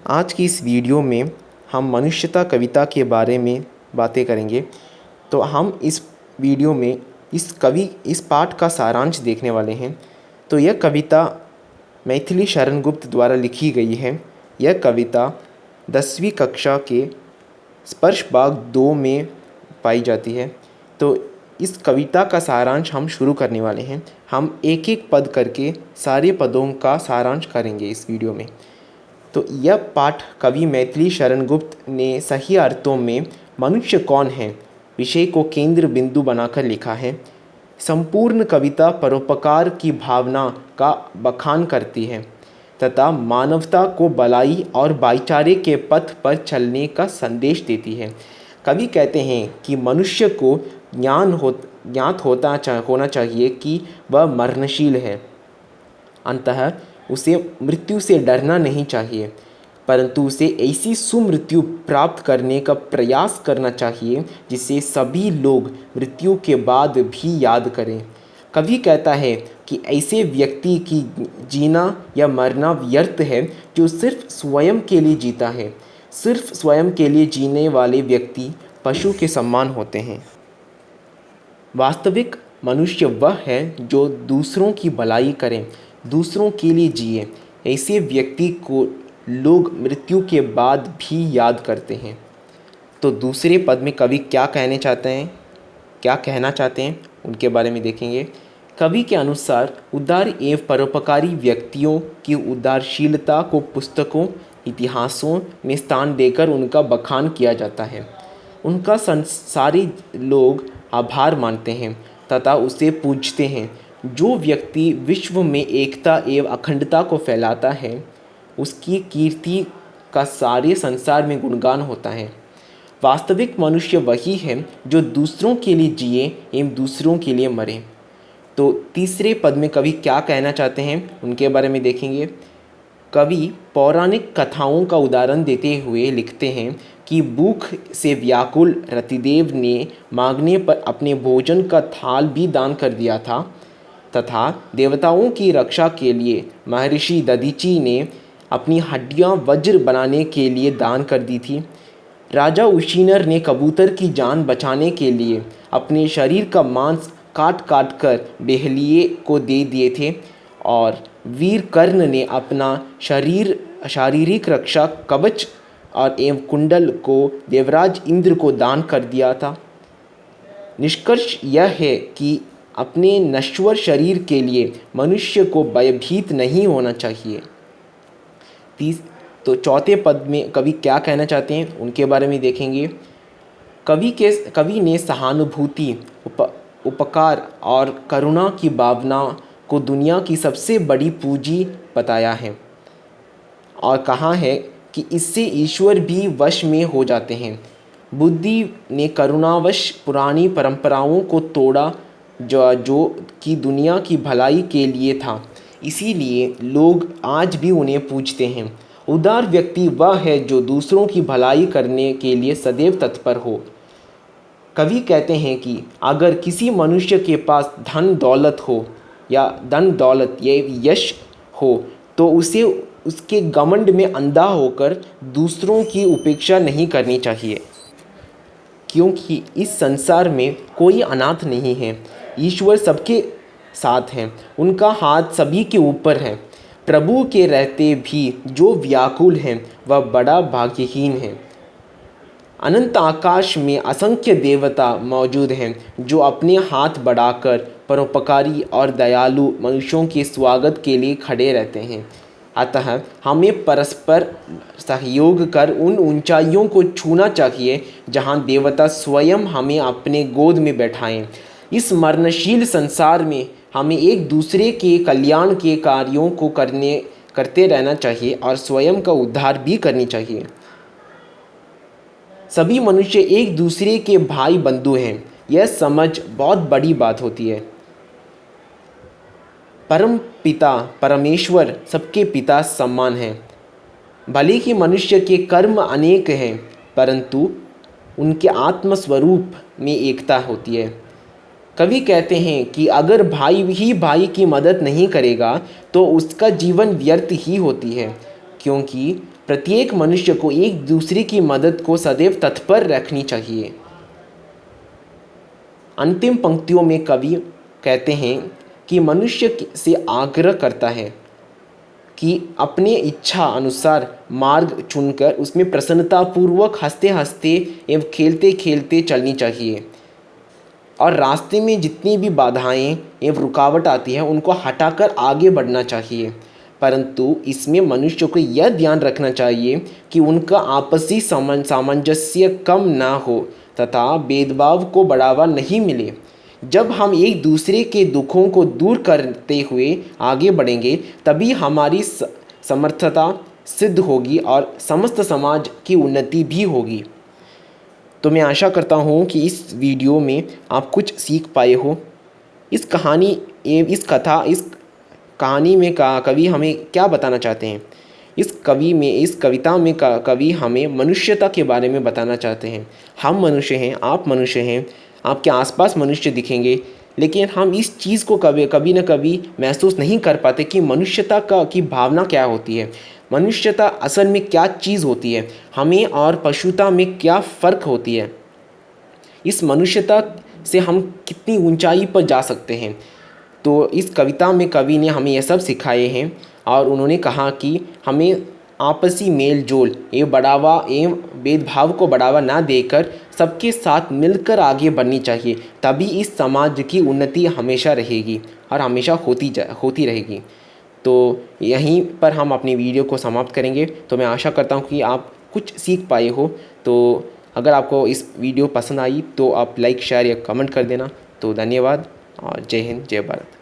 आज की इस वीडियो में हम मनुष्यता कविता के बारे में बातें करेंगे। तो हम इस वीडियो में इस पाठ का सारांश देखने वाले हैं। तो यह कविता मैथिली शरण गुप्त द्वारा लिखी गई है। यह कविता 10वीं कक्षा के स्पर्श भाग 2 में पाई जाती है। तो इस कविता का सारांश हम शुरू करने वाले हैं। हम एक एक पद करके सारे पदों का सारांश करेंगे इस वीडियो में। तो यह पाठ कवि मैथिली शरण गुप्त ने सही अर्थों में मनुष्य कौन है विषय को केंद्र बिंदु बनाकर लिखा है। संपूर्ण कविता परोपकार की भावना का बखान करती है तथा मानवता को भलाई और भाईचारे के पथ पर चलने का संदेश देती है। कवि कहते हैं कि मनुष्य को ज्ञात होना चाहिए कि वह मरणशील है, अतः उसे मृत्यु से डरना नहीं चाहिए, परंतु उसे ऐसी सुमृत्यु प्राप्त करने का प्रयास करना चाहिए जिसे सभी लोग मृत्यु के बाद भी याद करें। कवि कहता है कि ऐसे व्यक्ति की जीना या मरना व्यर्थ है जो सिर्फ स्वयं के लिए जीता है। सिर्फ स्वयं के लिए जीने वाले व्यक्ति पशु के समान होते हैं। वास्तविक मनुष्य वह है जो दूसरों की भलाई करें, दूसरों के लिए जिए। ऐसे व्यक्ति को लोग मृत्यु के बाद भी याद करते हैं। तो दूसरे पद में कवि क्या कहना चाहते हैं उनके बारे में देखेंगे। कवि के अनुसार उदार एवं परोपकारी व्यक्तियों की उदारशीलता को पुस्तकों, इतिहासों में स्थान देकर उनका बखान किया जाता है। उनका सारे लोग आभार मानते हैं तथा उसे पूजते हैं। जो व्यक्ति विश्व में एकता एवं अखंडता को फैलाता है, उसकी कीर्ति का सारे संसार में गुणगान होता है। वास्तविक मनुष्य वही है जो दूसरों के लिए जिए एवं दूसरों के लिए मरे। तो तीसरे पद में कवि क्या कहना चाहते हैं उनके बारे में देखेंगे। कवि पौराणिक कथाओं का उदाहरण देते हुए लिखते हैं कि भूख से व्याकुल रतिदेव ने मांगने पर अपने भोजन का थाल भी दान कर दिया था तथा देवताओं की रक्षा के लिए महर्षि दधीचि ने अपनी हड्डियां वज्र बनाने के लिए दान कर दी थी। राजा उशीनर ने कबूतर की जान बचाने के लिए अपने शरीर का मांस काट काट कर बेहलिए को दे दिए थे और वीर कर्ण ने अपना शारीरिक रक्षा कवच और एवं कुंडल को देवराज इंद्र को दान कर दिया था। निष्कर्ष यह है कि अपने नश्वर शरीर के लिए मनुष्य को भयभीत नहीं होना चाहिए। तो चौथे पद में कवि क्या कहना चाहते हैं उनके बारे में देखेंगे। कवि ने सहानुभूति, उपकार और करुणा की भावना को दुनिया की सबसे बड़ी पूंजी बताया है और कहा है कि इससे ईश्वर भी वश में हो जाते हैं। बुद्धि ने करुणावश पुरानी परंपराओं को तोड़ा जो कि दुनिया की भलाई के लिए था, इसीलिए लोग आज भी उन्हें पूजते हैं। उदार व्यक्ति वह है जो दूसरों की भलाई करने के लिए सदैव तत्पर हो। कवि कहते हैं कि अगर किसी मनुष्य के पास धन दौलत या यश हो तो उसे उसके घमंड में अंधा होकर दूसरों की उपेक्षा नहीं करनी चाहिए, क्योंकि इस संसार में कोई अनाथ नहीं है। ईश्वर सबके साथ हैं, उनका हाथ सभी के ऊपर है। प्रभु के रहते भी जो व्याकुल हैं वह बड़ा भाग्यहीन है। अनंत आकाश में असंख्य देवता मौजूद हैं जो अपने हाथ बढ़ाकर परोपकारी और दयालु मनुष्यों के स्वागत के लिए खड़े रहते हैं। अतः हमें परस्पर सहयोग कर उन ऊंचाइयों को छूना चाहिए जहां देवता स्वयं हमें अपने गोद में बैठाएं। इस मरणशील संसार में हमें एक दूसरे के कल्याण के कार्यों को करते रहना चाहिए और स्वयं का उद्धार भी करनी चाहिए। सभी मनुष्य एक दूसरे के भाई बंधु हैं, यह समझ बहुत बड़ी बात होती है। परम पिता परमेश्वर सबके पिता समान हैं। भले ही मनुष्य के कर्म अनेक हैं, परंतु उनके आत्मस्वरूप में एकता होती है। कवि कहते हैं कि अगर भाई ही भाई की मदद नहीं करेगा तो उसका जीवन व्यर्थ ही होती है, क्योंकि प्रत्येक मनुष्य को एक दूसरे की मदद को सदैव तत्पर रखनी चाहिए। अंतिम पंक्तियों में कवि कहते हैं कि मनुष्य से आग्रह करता है कि अपने इच्छा अनुसार मार्ग चुनकर उसमें प्रसन्नतापूर्वक हंसते हंसते एवं खेलते खेलते चलनी चाहिए, और रास्ते में जितनी भी बाधाएं एवं रुकावट आती है उनको हटाकर आगे बढ़ना चाहिए। परंतु इसमें मनुष्य को यह ध्यान रखना चाहिए कि उनका आपसी सामंजस्य कम ना हो तथा भेदभाव को बढ़ावा नहीं मिले। जब हम एक दूसरे के दुखों को दूर करते हुए आगे बढ़ेंगे तभी हमारी समर्थता सिद्ध होगी और समस्त समाज की उन्नति भी होगी। तो मैं आशा करता हूँ कि इस वीडियो में आप कुछ सीख पाए हो। इस कहानी में कवि हमें क्या बताना चाहते हैं? इस कविता में कवि हमें मनुष्यता के बारे में बताना चाहते हैं। हम मनुष्य हैं, आप मनुष्य हैं, आपके आसपास मनुष्य दिखेंगे, लेकिन हम इस चीज़ को कभी न कभी महसूस नहीं कर पाते कि मनुष्यता की भावना क्या होती है, मनुष्यता असल में क्या चीज़ होती है, हमें और पशुता में क्या फ़र्क होती है, इस मनुष्यता से हम कितनी ऊंचाई पर जा सकते हैं। तो इस कविता में कवि ने हमें यह सब सिखाए हैं और उन्होंने कहा कि हमें आपसी मेल जोल एवं भेदभाव को बढ़ावा ना देकर सबके साथ मिलकर आगे बढ़नी चाहिए, तभी इस समाज की उन्नति हमेशा रहेगी और हमेशा होती रहेगी। तो यहीं पर हम अपनी वीडियो को समाप्त करेंगे। तो मैं आशा करता हूँ कि आप कुछ सीख पाए हो। तो अगर आपको इस वीडियो पसंद आई तो आप लाइक, शेयर या कमेंट कर देना। तो धन्यवाद और जय हिंद, जय भारत।